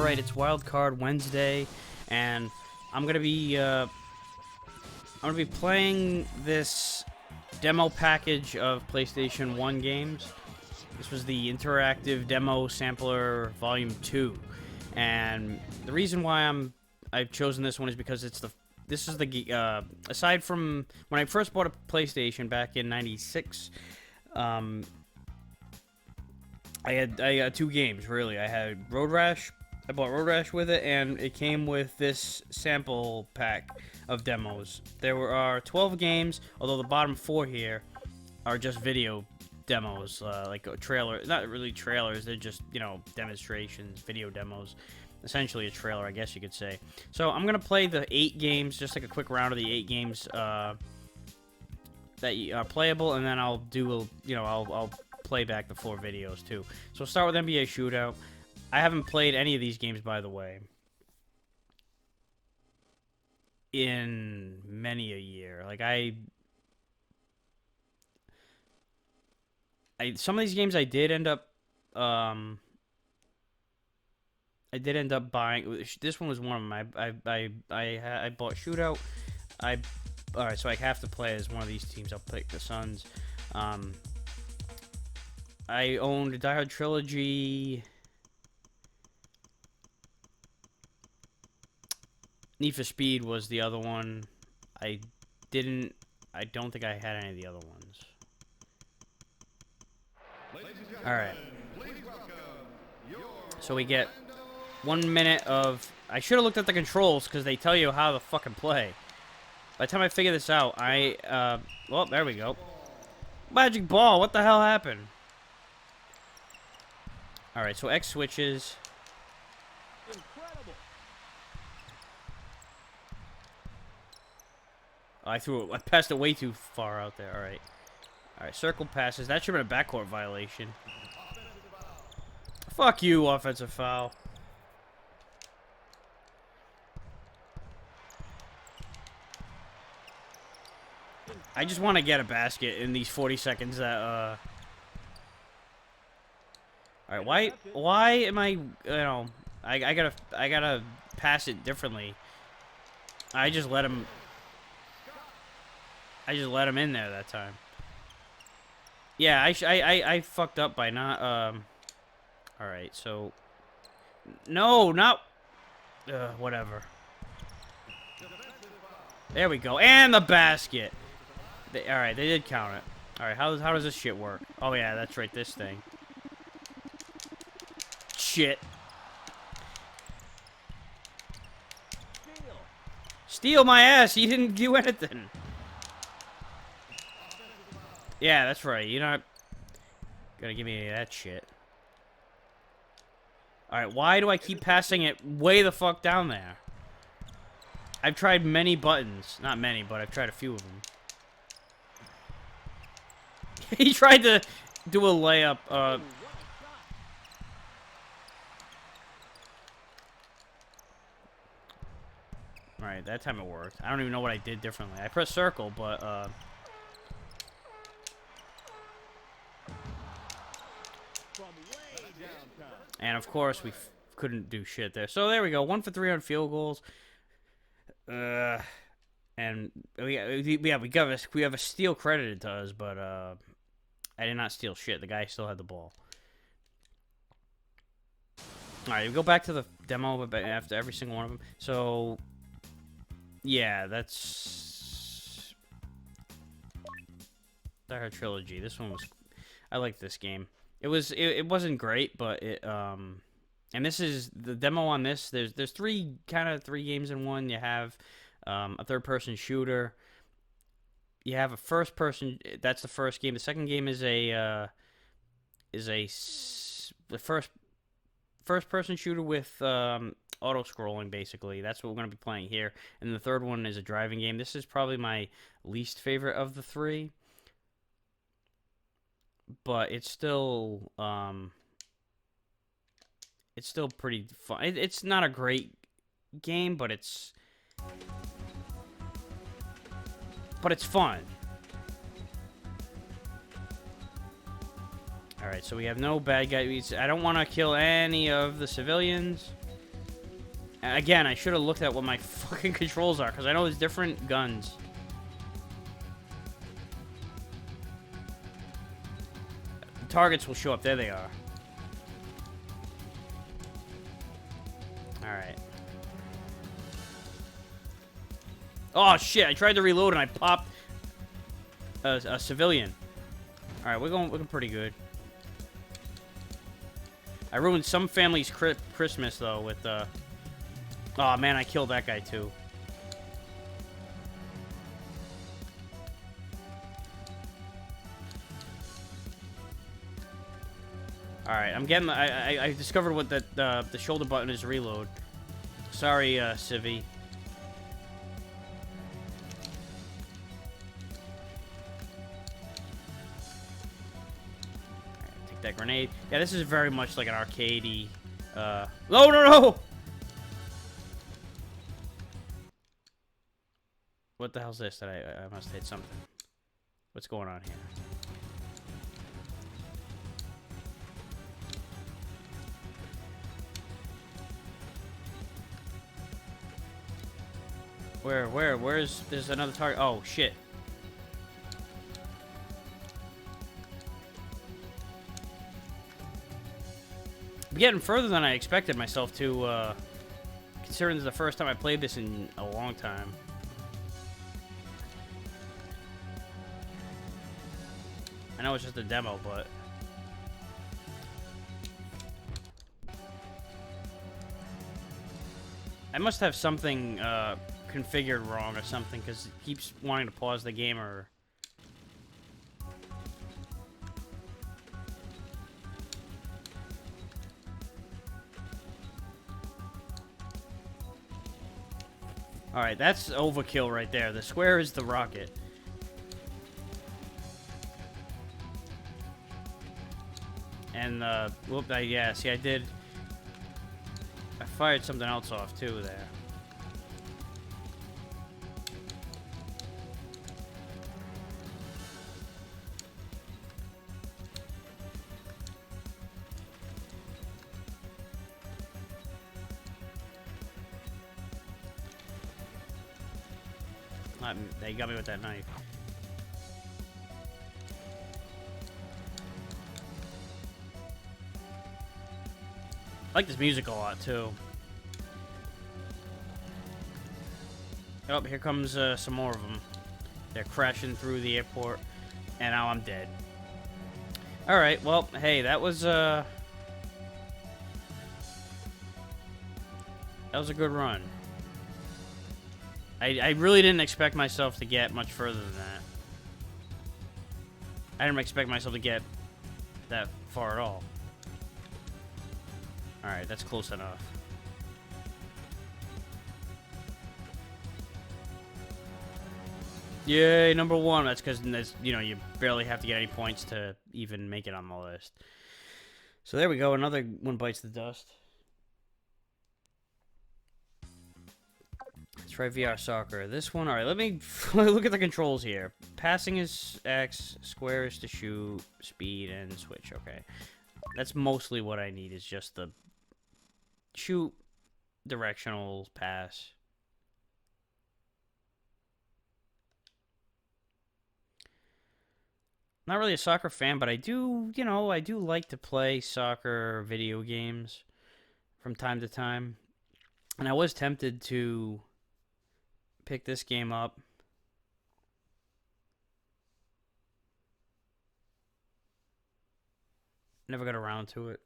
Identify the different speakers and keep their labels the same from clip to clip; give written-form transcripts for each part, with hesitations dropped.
Speaker 1: Alright, it's Wildcard Wednesday, and I'm gonna be playing this demo package of PlayStation 1 games. This was the Interactive Demo Sampler Volume 2, and the reason why I've chosen this one is because this is the aside from when I first bought a PlayStation back in '96. I had two games, really. I had Road Rash. I bought Road Rash with it, and it came with this sample pack of demos. There are 12 games, although the bottom 4 here are just video demos, like a trailer. Not really trailers, they're just, you know, demonstrations, video demos. Essentially a trailer, I guess you could say. So I'm going to play the 8 games, just like a quick round of the 8 games that are playable, and then I'll do, I'll play back the 4 videos too. So we'll start with NBA Shootout. I haven't played any of these games, by the way, in many a year. Like some of these games I did end up buying. This one was one of them. I bought Shootout. Alright, so I have to play as one of these teams. I'll pick the Suns. I owned Die Hard Trilogy. Need for Speed was the other one. I don't think I had any of the other ones. Alright. So we get 1 minute of... I should have looked at the controls, because they tell you how to fucking play. By the time I figure this out, well, there we go. Magic ball, what the hell happened? Alright, so X switches. Oh, I passed it way too far out there. Alright. Alright, circle passes. That should have been a backcourt violation. Fuck you, offensive foul. I just want to get a basket in these 40 seconds that, Alright, why am I, I gotta pass it differently. I just let him in there that time. Yeah, I fucked up by not, alright, so... No, not... whatever. There we go, and the basket! Alright, they did count it. Alright, how does this shit work? Oh yeah, that's right, this thing. Shit. Steal my ass, he didn't do anything. Yeah, that's right. You're not gonna give me any of that shit. Alright, why do I keep passing it way the fuck down there? I've tried many buttons. Not many, but I've tried a few of them. He tried to do a layup. Alright, that time it worked. I don't even know what I did differently. I pressed circle, but, and of course, we couldn't do shit there. So there we go. 1 for 3 on field goals. And we have a steal credited to us, but I did not steal shit. The guy still had the ball. All right, we go back to the demo after every single one of them. So yeah, that's Die Hard Trilogy. This one was, I liked this game. It wasn't great, but and this is the demo on this. There's three games in one. You have a third-person shooter. You have a first-person. That's the first game. The second game is the first-person shooter with auto-scrolling. Basically, that's what we're gonna be playing here. And the third one is a driving game. This is probably my least favorite of the 3. But it's still pretty fun. It's not a great game, but it's fun. Alright, so we have no bad guys. I don't want to kill any of the civilians. Again, I should have looked at what my fucking controls are, because I know there's different guns. The targets will show up. There they are. Alright. Oh, shit. I tried to reload, and I popped a civilian. Alright, we're going pretty good. I ruined some family's Christmas, though, with, Oh, man, I killed that guy, too. Alright, I'm getting... I discovered what the shoulder button is reload. Sorry, Civvy. Take that grenade. Yeah, this is very much like an arcadey... No, no, no! What the hell's this? That I must hit something. What's going on here? Where's... There's another target. Oh, shit. I'm getting further than I expected myself to, considering this is the first time I played this in a long time. I know it's just a demo, but... I must have something, configured wrong or something, because it keeps wanting to pause the game or... Alright, that's overkill right there. The square is the rocket. And, whoop, yeah, see, I did... I fired something else off, too, there. They got me with that knife. I like this music a lot, too. Oh, here comes some more of them. They're crashing through the airport, and now I'm dead. Alright, well, hey, that was a good run. I really didn't expect myself to get much further than that. I didn't expect myself to get that far at all. Alright, that's close enough. Yay, number one. That's because, you know, you barely have to get any points to even make it on the list. So there we go. Another one bites the dust. Let's try VR Soccer. This one, alright, let me look at the controls here. Passing is X, square is to shoot, speed, and switch. Okay. That's mostly what I need, is just the shoot, directional, pass. Not really a soccer fan, but I do, you know, I do like to play soccer video games from time to time. And I was tempted to pick this game up. Never got around to it.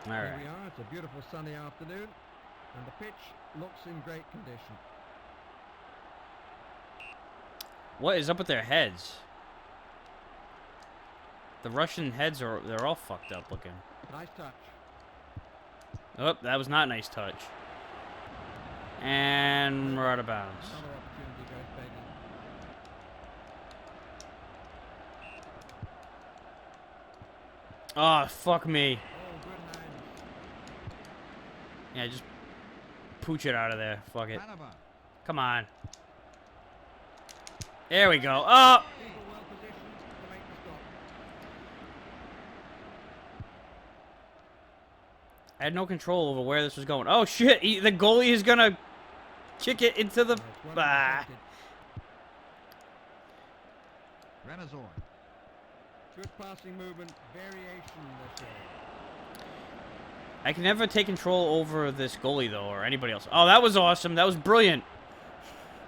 Speaker 1: All right.
Speaker 2: Here we are. It's a beautiful sunny afternoon, and the pitch looks in great condition.
Speaker 1: What is up with their heads? The Russian heads they're all fucked up looking.
Speaker 2: Nice touch.
Speaker 1: Oh, that was not a nice touch. And we're out of bounds.
Speaker 2: Another opportunity goes begging.
Speaker 1: Oh, fuck me.
Speaker 2: Oh, good hands.
Speaker 1: Yeah, just pooch it out of there. Fuck it. Come on. There we go. Oh!
Speaker 2: People well positioned to make the stop.
Speaker 1: I had no control over where this was going. Oh shit! The goalie is gonna kick it into the.
Speaker 2: It's well
Speaker 1: Ah.
Speaker 2: intercepted.
Speaker 3: Megazord.
Speaker 2: Good passing movement, variation this way.
Speaker 1: I can never take control over this goalie though, or anybody else. Oh, that was awesome. That was brilliant.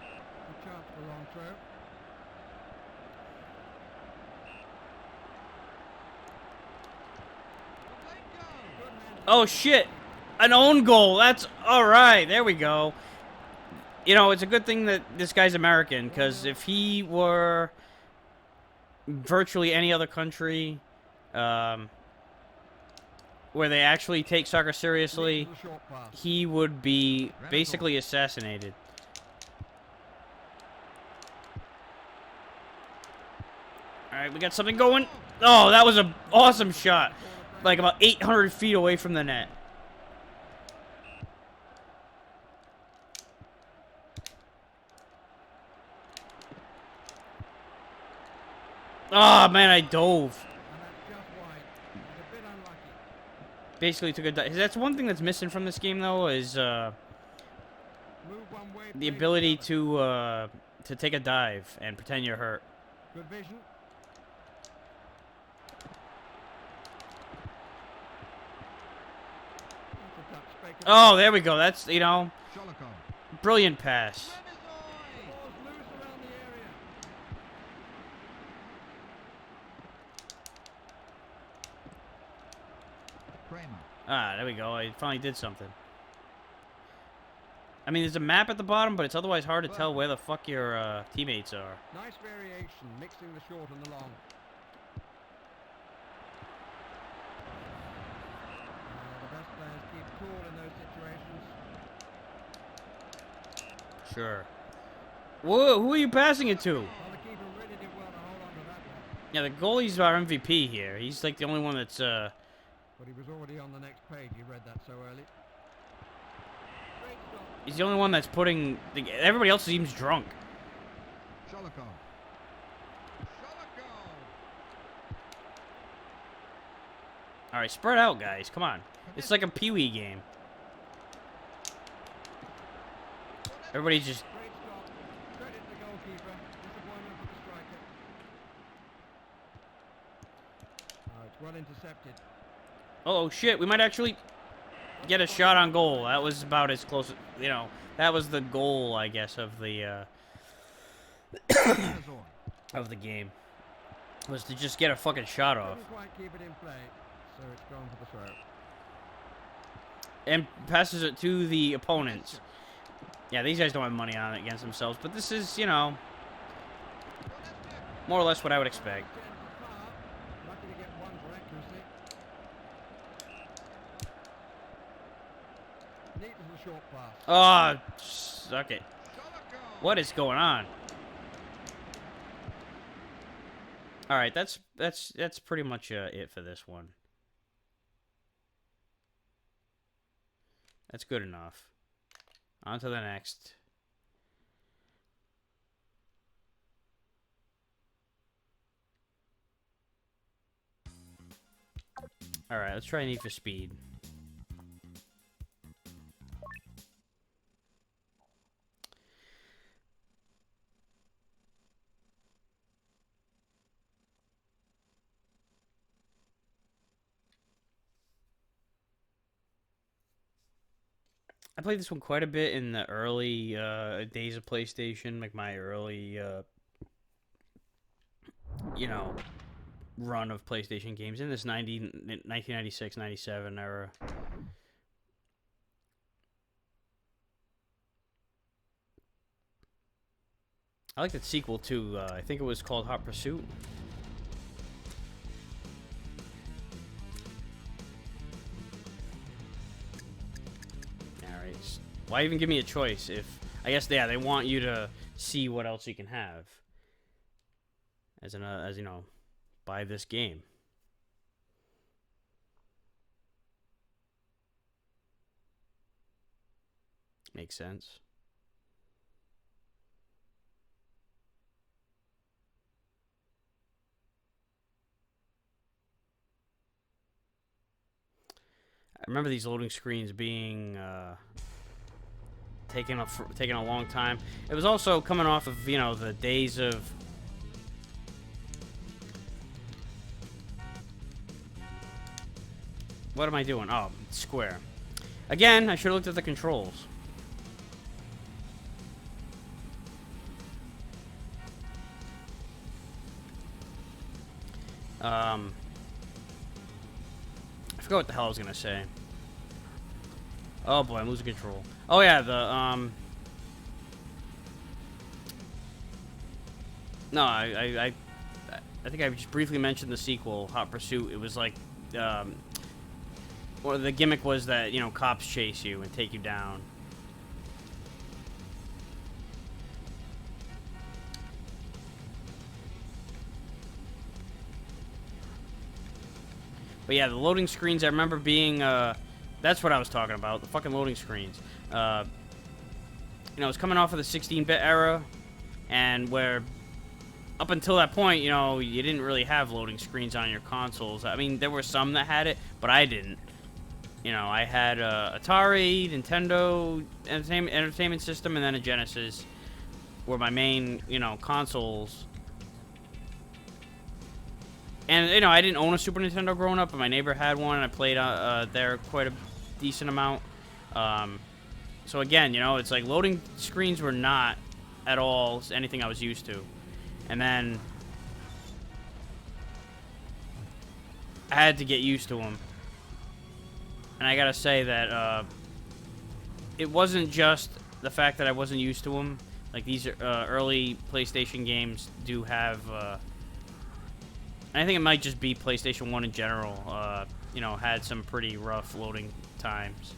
Speaker 2: Good chance for a long throw. Good handling.
Speaker 1: Oh shit! An own goal. That's all right. There we go. You know, it's a good thing that this guy's American, because if he were virtually any other country, where they actually take soccer seriously,
Speaker 2: This is a short pass.
Speaker 1: he would be basically assassinated. Alright, we got something going. Oh, that was an awesome shot. Like about 800 feet away from the net. Oh, man, I dove.
Speaker 2: And that's just wide. He's a bit unlucky.
Speaker 1: Basically took a dive. That's one thing that's missing from this game, though, is
Speaker 2: Move one way,
Speaker 1: the
Speaker 2: play
Speaker 1: ability
Speaker 2: the other.
Speaker 1: to take a dive and pretend you're hurt.
Speaker 2: Good vision. That's a touch speculative.
Speaker 1: Oh, there we go. That's, you know,
Speaker 3: Chronicles.
Speaker 1: brilliant pass.
Speaker 2: Ball's loose around the area.
Speaker 3: Kramer.
Speaker 1: Ah, there we go. I finally did something. I mean, there's a map at the bottom, but it's otherwise hard to tell where the fuck your teammates are.
Speaker 2: Nice variation, mixing the short and the long. The best players keep cool in those situations.
Speaker 1: Sure. Whoa, who are you passing it to?
Speaker 2: Well, the keeper really did well to hold on to that one.
Speaker 1: Yeah, the goalie's our MVP here. He's like the only one that's,
Speaker 2: But he was already on the next page. You read that so early. Great stop.
Speaker 1: he's the only one that's putting, everybody else seems drunk.
Speaker 3: Chronicles. Chronicles.
Speaker 1: Alright, spread out, guys. Come on. It's like a Pee-wee game. Everybody's just...
Speaker 2: Great stop. Credit the goalkeeper. Disappointment for the striker. Oh, it's well intercepted.
Speaker 1: Oh, shit. We might actually get a shot on goal. That was about as close... You know, that was the goal, I guess, of the,
Speaker 3: Megazord.
Speaker 1: of the game. Was to just get a fucking shot off.
Speaker 2: Couldn't quite keep it in play, so it's gone for the throw.
Speaker 1: And passes it to the opponents. Yeah, these guys don't have money on it against themselves, but this is, you know, more or less what I would expect.
Speaker 2: 10 for far. Lucky to get one for accuracy. Neat little short pass.
Speaker 1: Oh, suck it.
Speaker 3: Chronicles.
Speaker 1: What is going on? All right, that's pretty much it for this one. That's good enough. On to the next. All right, let's try Need for Speed. I played this one quite a bit in the early days of PlayStation, like my early, you know, run of PlayStation games in this 1996, 97 era. I like the sequel too. I think it was called Hot Pursuit. Alright. Why even give me a choice if... I guess, yeah, they want you to see what else you can have. As you know, buy this game. Makes sense. remember these loading screens being taking a long time. It was also coming off of, you know, the days of what am I doing? Oh, square. Again, I should have looked at the controls. I forgot what the hell I was gonna say. Oh boy, I'm losing control. Oh yeah, no, I think I just briefly mentioned the sequel, Hot Pursuit. It was like, or the gimmick was that, you know, cops chase you and take you down. But yeah, the loading screens, I remember being, that's what I was talking about, the fucking loading screens. You know, it was coming off of the 16-bit era, and where, up until that point, you know, you didn't really have loading screens on your consoles. I mean, there were some that had it, but I didn't. You know, I had Atari, Nintendo, Entertainment System, and then a Genesis were my main, you know, consoles. And, you know, I didn't own a Super Nintendo growing up, but my neighbor had one, and I played there quite a decent amount. So, again, you know, it's like loading screens were not at all anything I was used to. And then I had to get used to them. And I gotta say that it wasn't just the fact that I wasn't used to them. Like, these early PlayStation games do have... I think it might just be PlayStation 1 in general, you know, had some pretty rough loading times.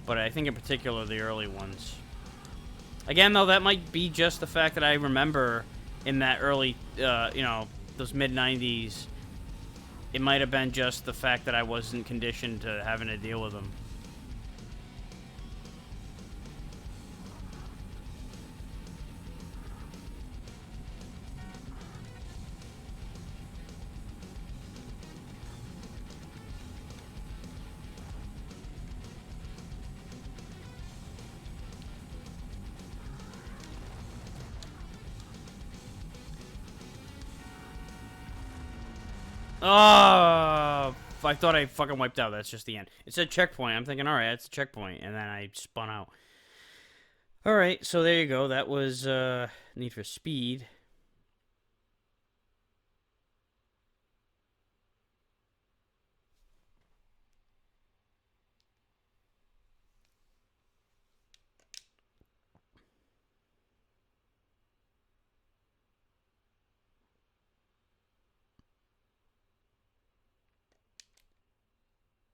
Speaker 1: But I think in particular the early ones. Again, though, that might be just the fact that I remember in that early, you know, those mid-90s, it might have been just the fact that I wasn't conditioned to having to deal with them. Oh, I thought I fucking wiped out. That's just the end. It said checkpoint. I'm thinking, all right, that's a checkpoint. And then I spun out. All right, so there you go. That was Need for Speed.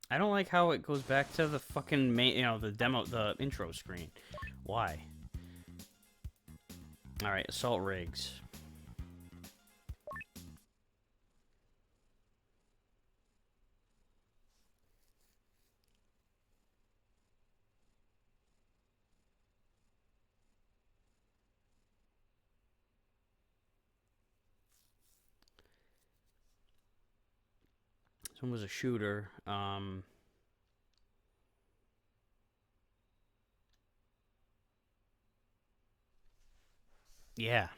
Speaker 1: I don't like how it goes back to the fucking main, you know, the demo, the intro screen. Why? All right, assault rigs. This one was a shooter. Yeah.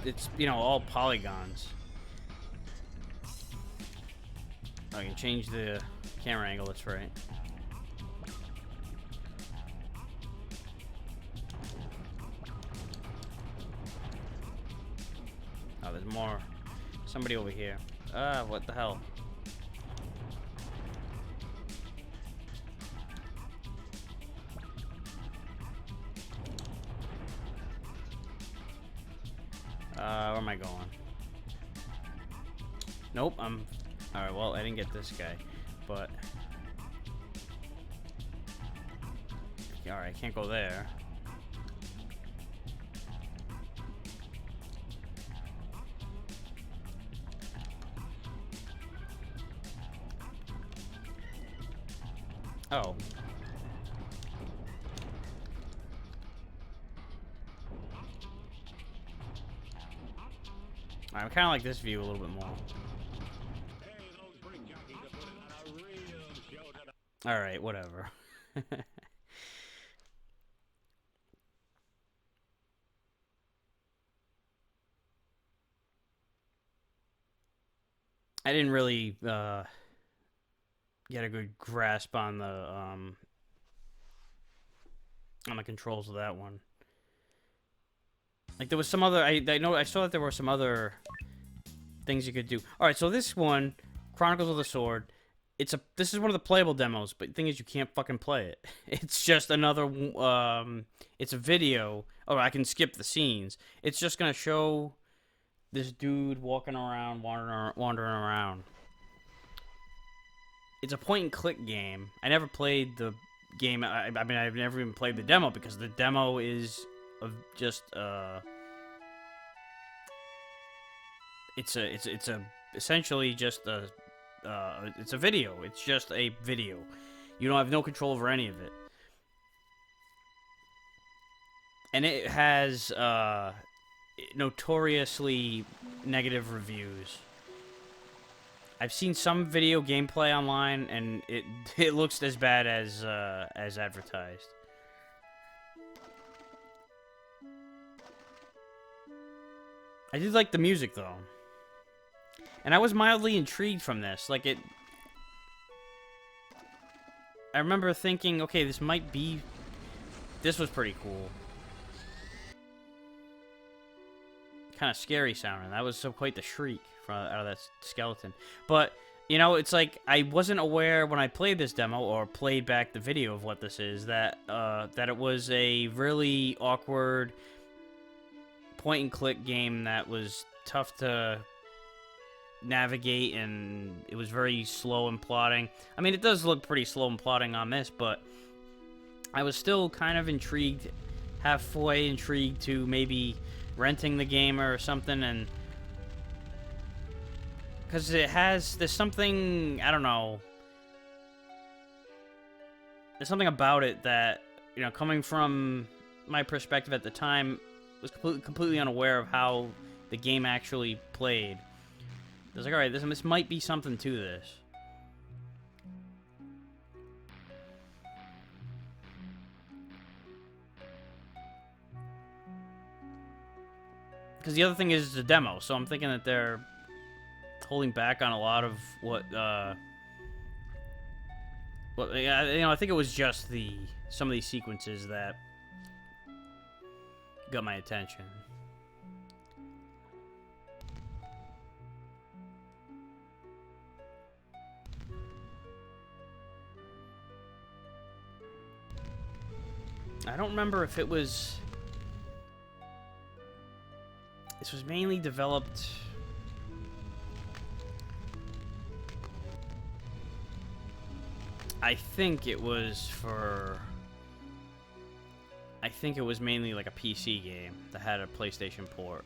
Speaker 1: It's, you know, all polygons. I can change the camera angle, that's right. Oh, there's more. Somebody over here. What the hell? Where am I going? Nope, I'm... Alright, well, I didn't get this guy, but... Alright, I can't go there. Oh. I kind of like this view a little bit more. Alright, whatever. I didn't really get a good grasp on the controls of that one. Like there was some other I know I saw that there were some other things you could do. All right, so this one, Chronicles of the Sword, this is one of the playable demos, but the thing is you can't fucking play it. It's just another it's a video. Oh, I can skip the scenes. It's just going to show this dude walking around, wandering around. It's a point and click game. I never played the game. I mean, I've never even played the demo because the demo is of just it's essentially just it's a video. It's just a video. You don't have no control over any of it, and it has notoriously negative reviews. I've seen some video gameplay online, and it looks as bad as advertised. I did like the music though, and I was mildly intrigued from this. Like I remember thinking, okay, this was pretty cool. Kind of scary sounding. That was quite the shriek out of that skeleton. But you know, it's like I wasn't aware when I played this demo or played back the video of what this is that it was a really awkward point and click game that was tough to navigate, and it was very slow in plotting. I mean, it does look pretty slow in plotting on this, but I was still kind of intrigued, halfway intrigued to maybe renting the game or something, and because there's something, I don't know, there's something about it that, you know, coming from my perspective at the time, was completely unaware of how the game actually played. I was like, alright, this might be something to this. Because the other thing is the demo, so I'm thinking that they're holding back on a lot of what, you know, I think it was just some of these sequences that got my attention. I don't remember if it was... This was mainly developed... I think it was mainly like a PC game that had a PlayStation port.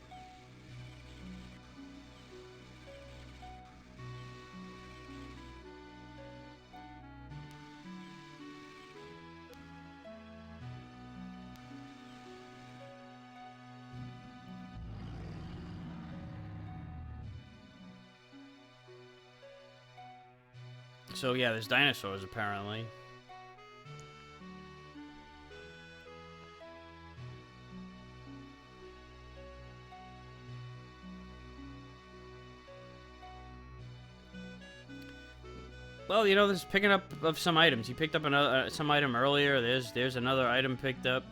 Speaker 1: So yeah, there's dinosaurs apparently. Well, you know, this is picking up of some items. You picked up some item earlier. There's another item picked up.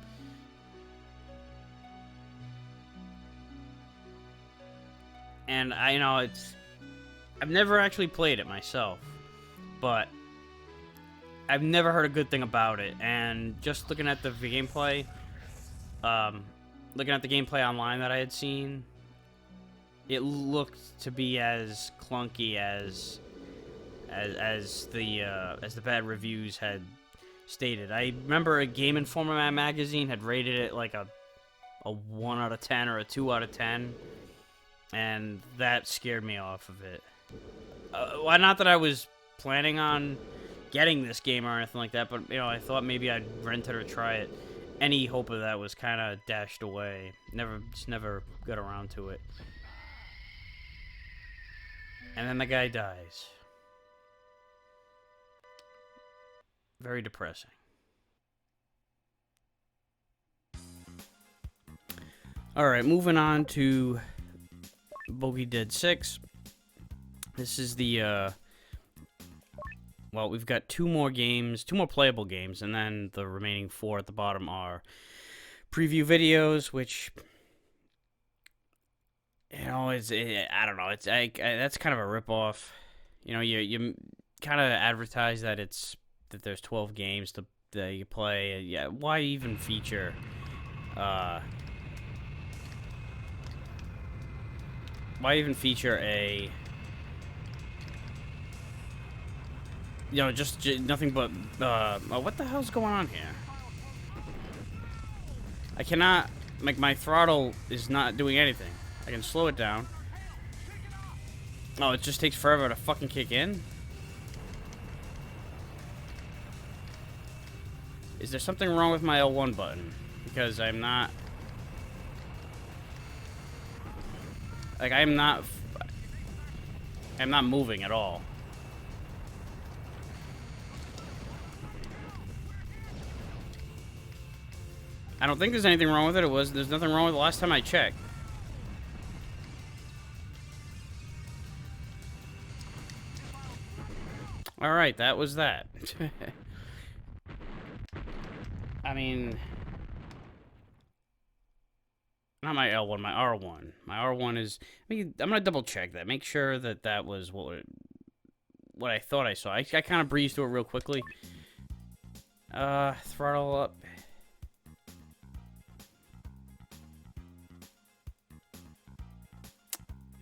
Speaker 1: And you know, I've never actually played it myself, but I've never heard a good thing about it. And just looking at the gameplay, online that I had seen, it looked to be as clunky as the bad reviews had stated. I remember a Game Informer magazine had rated it like a 1 out of 10 or a 2 out of 10, and that scared me off of it. Well, not that I was planning on getting this game or anything like that, but you know, I thought maybe I'd rent it or try it. Any hope of that was kind of dashed away. Never got around to it. And then the guy dies. Very depressing. Alright, moving on to Bogey Dead 6. This is the, well, we've got 2 more games, 2 more playable games, and then the remaining 4 at the bottom are preview videos, which, you know, I don't know, that's kind of a ripoff. You know, you kind of advertise that that there's 12 games that you play. Yeah, why even feature, a, you know, just nothing but, oh, what the hell's going on here? I cannot, like, my throttle is not doing anything. I can slow it down. Oh, it just takes forever to fucking kick in? Is there something wrong with my L1 button? Because I'm not... Like, I'm not moving at all. I don't think there's anything wrong with it. There's nothing wrong with it the last time I checked. Alright, that was that. I mean... Not my L1, my R1. My R1 is... I mean, I'm gonna double check that. Make sure that that was what I thought I saw. I kind of breezed through it real quickly. Throttle up.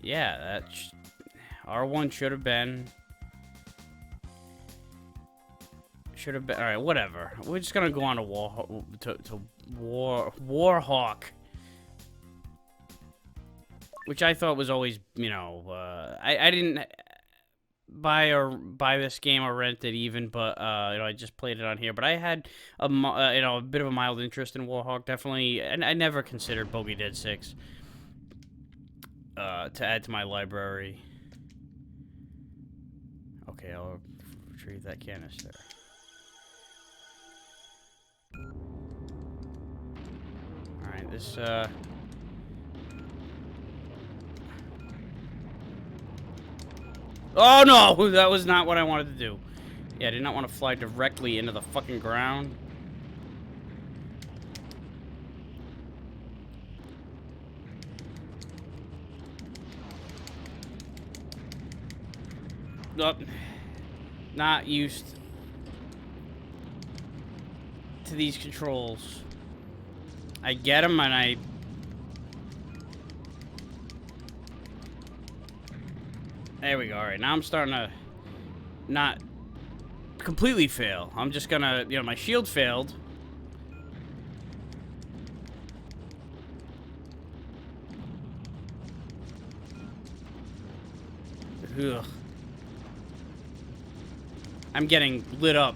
Speaker 1: Yeah, that... R1 should have been... Alright, whatever. We're just gonna go on to Warhawk. Which I thought was always, you know, I didn't buy this game or rent it even, but, you know, I just played it on here. But I had, you know, a bit of a mild interest in Warhawk, definitely. And I never considered Bogey Dead 6 to add to my library. Okay, I'll retrieve that canister. Alright, this, Oh no! That was not what I wanted to do. Yeah, I did not want to fly directly into the fucking ground. Oh, not used to these controls. I get them and I... There we go. Alright, now I'm starting to not completely fail. I'm just gonna, you know, my shield failed. Ugh. I'm getting lit up.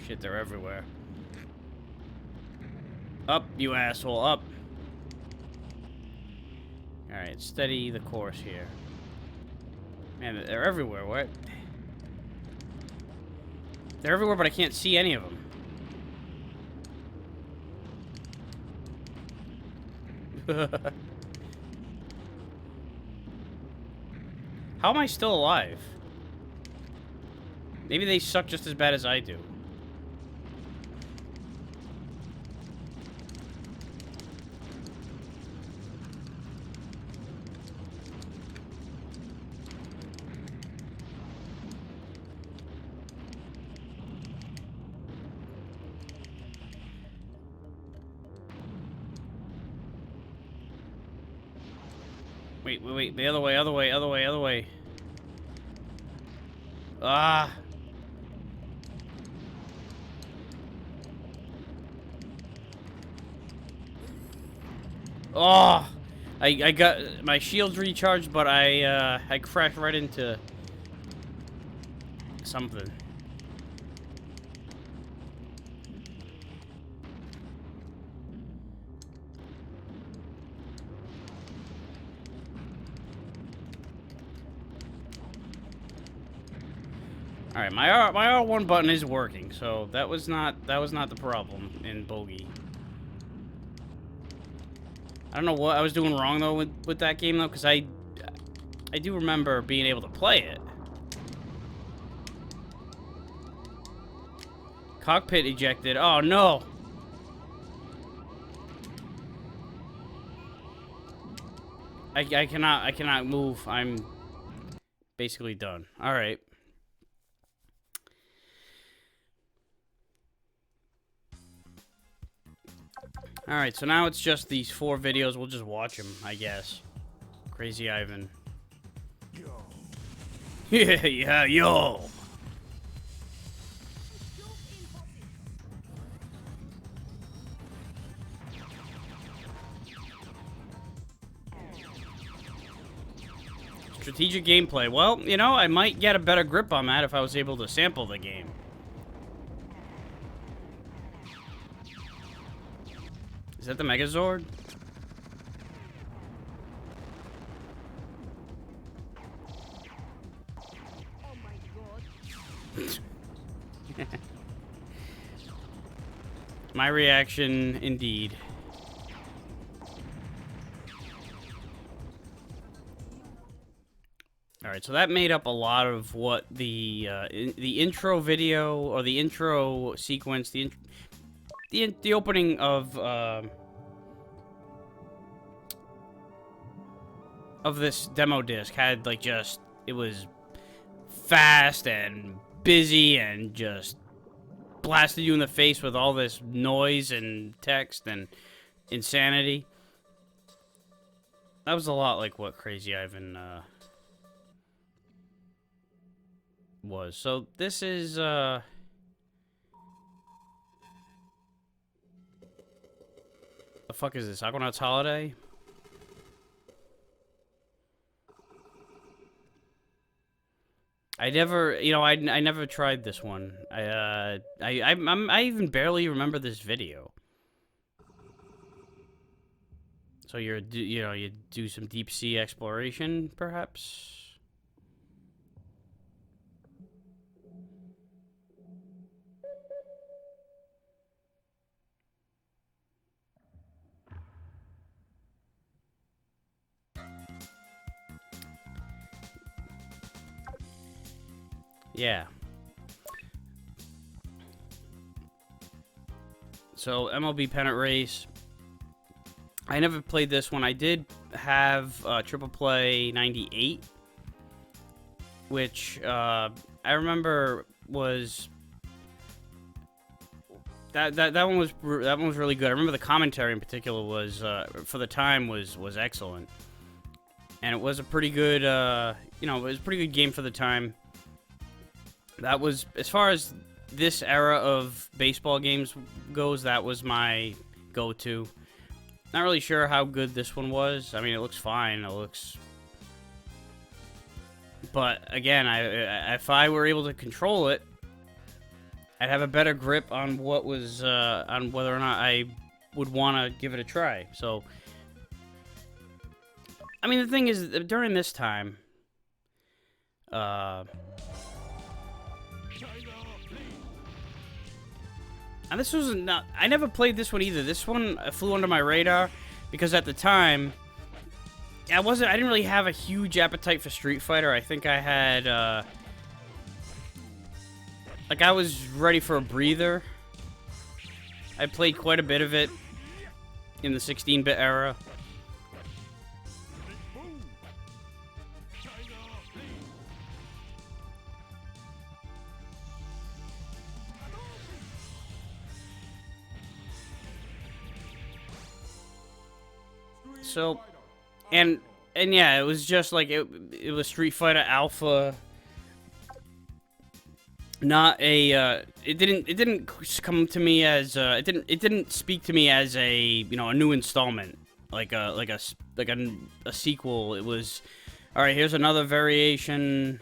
Speaker 1: Shit, they're everywhere. Up, you asshole, up. Alright, steady the course here. Man, they're everywhere, what? They're everywhere, but I can't see any of them. How am I still alive? Maybe they suck just as bad as I do. Wait, the other way. Ah! Oh! I got my shields recharged, but I crashed right into something. All right, my R1 button is working, so that was not the problem in bogey. I don't know what I was doing wrong though with that game though, because I do remember being able to play it. Cockpit ejected. Oh no. I cannot move. I'm basically done. All right. All right, so now it's just these 4 videos. We'll just watch them, I guess. Crazy Ivan. Yo. Yeah, yo. Strategic gameplay. Well, you know, I might get a better grip on that if I was able to sample the game. Is that the Megazord?
Speaker 4: Oh my god.
Speaker 1: My reaction, indeed. All right, so that made up a lot of what the intro video or the intro sequence, the opening of this demo disc had, like, just, it was fast and busy and just blasted you in the face with all this noise and text and insanity. That was a lot like what Crazy Ivan was. So this is the fuck is this? Aquanauts Holiday? I never, you know, I never tried this one. I even barely remember this video. So you know, you do some deep sea exploration, perhaps? Yeah. So, MLB Pennant Race. I never played this one. I did have Triple Play 98, which I remember was that one was really good. I remember the commentary in particular was for the time was excellent, and it was a pretty good you know, it was a pretty good game for the time. That was, as far as this era of baseball games goes, that was my go-to. Not really sure how good this one was. I mean, it looks fine. It looks... But, again, if I were able to control it, I'd have a better grip on what was, on whether or not I would want to give it a try. So, I mean, the thing is, during this time, and this was not... I never played this one either. This one flew under my radar because at the time, I didn't really have a huge appetite for Street Fighter. I think I had, like, I was ready for a breather. I played quite a bit of it in the 16-bit era. So, and yeah, it was just like, it was Street Fighter Alpha. Not a, it didn't come to me as, it didn't speak to me as a, you know, a new installment like a sequel. It was, all right, here's another variation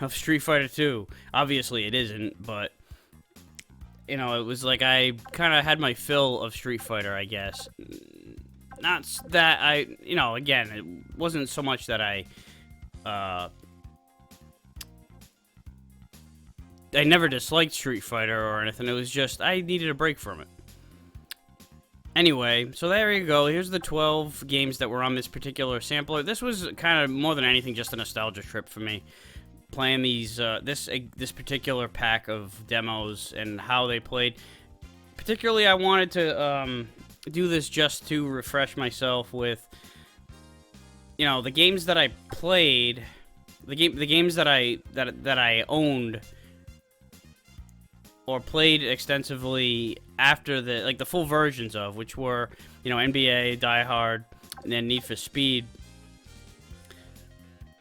Speaker 1: of Street Fighter 2. Obviously, it isn't, but you know, it was like I kind of had my fill of Street Fighter, I guess. Not that I, you know, again, it wasn't so much that I never disliked Street Fighter or anything. It was just I needed a break from it. Anyway, so there you go. Here's the 12 games that were on this particular sampler. This was kind of more than anything just a nostalgia trip for me. Playing these this particular pack of demos and how they played. Particularly, I wanted to do this just to refresh myself with, you know, the games that I played, the games that I owned or played extensively after the full versions of, which were, you know, NBA, Die Hard, and then Need for Speed.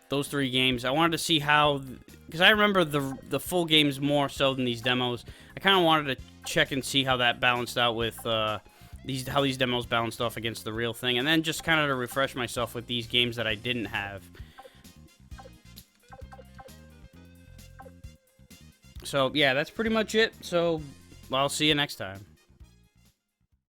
Speaker 1: Those 3 games, I wanted to see how, because I remember the full games more so than these demos. I kind of wanted to check and see how that balanced out with how these demos balanced off against the real thing, and then just kind of to refresh myself with these games that I didn't have. So yeah, that's pretty much it. So I'll see you next time.